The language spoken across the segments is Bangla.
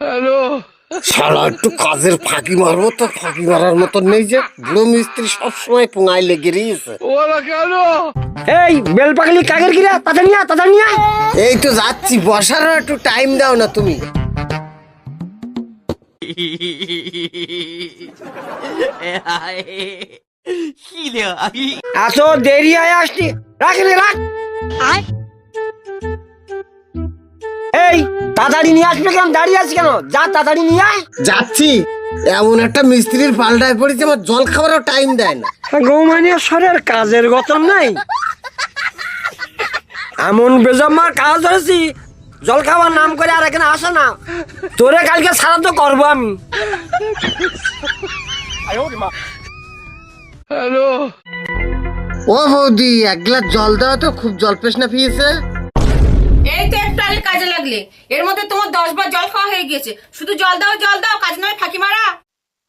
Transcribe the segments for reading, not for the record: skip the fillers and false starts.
হ্যালো, শালা একটু কাজের ফাঁকি মারবো তো ফাঁকি মারার মতন নেই যে বুড়ো মিস্ত্রি সবসময় পোঙায় লেগে রয়েছে। ওরা কেন? এই বেল পাগলি কাগের কিরা তাড়াতাড়ি নিয়া এই তো যাচ্ছি, বসারও একটু টাইম দাও না তুমি। এত দেরি হয়ে আসছি, রাখ রে রাখ। এই তাড়াতাড়ি নিয়ে আসবে কেন, দাঁড়িয়ে আছি কেন? যা তাড়াতাড়ি নিয়ে আয়। যাচ্ছি, এমন একটা মিস্ত্রির পাল্টায় পড়েছে আমার জল খাবারও টাইম দেয় না। গৌমানিয়ার কাজের গতন নাই, এমন বেজম্মার কাজ ধরেছি জল খাবার নাম করে আর এখানে আসে না। তোরে কালকে সারা তো করবো আমি। হ্যালো, ও বৌদি, এক গ্লাস জল দাও তো, খুব জল পেশনা পেয়েছে। এই তো একটু আগে কাজে লাগলে, এর মধ্যে তোমার 10 বার জল খাওয়া হয়ে গিয়েছে। শুধু জল দাও, কাজ নয় ফাঁকি মারা।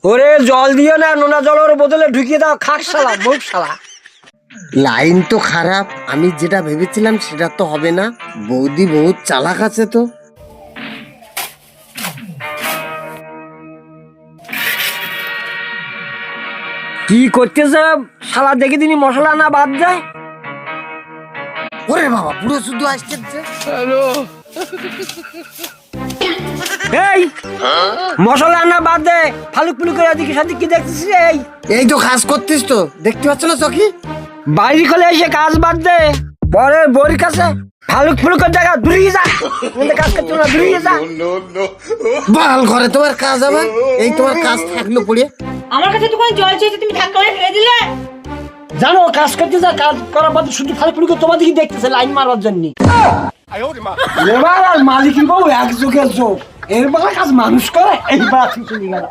ওরে জল দিও না, নোনা জলের বদলে ঢুকিয়ে দাও। খাক শালা, মুখ শালা। লাইন তো খারাপ, আমি যেটা ভেবেছিলাম সেটা তো হবে না। বৌদি বহুত চালাক আছে তো। কি করতেছে শালা, দেখে দিনই মশলা না বাদ যায়। ওরে বাবা, পুরো শুধু আসছে। হ্যালো, এই মশলা না বাদ দে, ফালুক ফুলুক করে এদিকে সেদিকে কি দেখতেছিস? এই তো কাজ করতিস তো, দেখতে পাচ্ছ না চকি? বাইরে খোলে এসে কাজ বাদ দে, পরের বউর কাছে ফালুক ফুলুকের জায়গা দূরিয়ে যা। কাজ করছো না, দূরিয়ে যা। বাল ঘরে তোমার কাজ হবে, এই তোমার কাজ থাকলো পড়ে। আমার কাছে তো কোনো জল চেয়েছে, তুমি ধাক্কা মেরে ফেলে দিলে। জানো কাজ করতে যা, কাজ করার পর শুধু ফালুক ফুলুকে তোমার দিকে দেখতেছে লাইন মারার জন্য। এবার আর মালিকের বউ এক যুগের যোগ, এর বেলা কাজ মানুষ করে, এইবার ঠিক চলে গেল।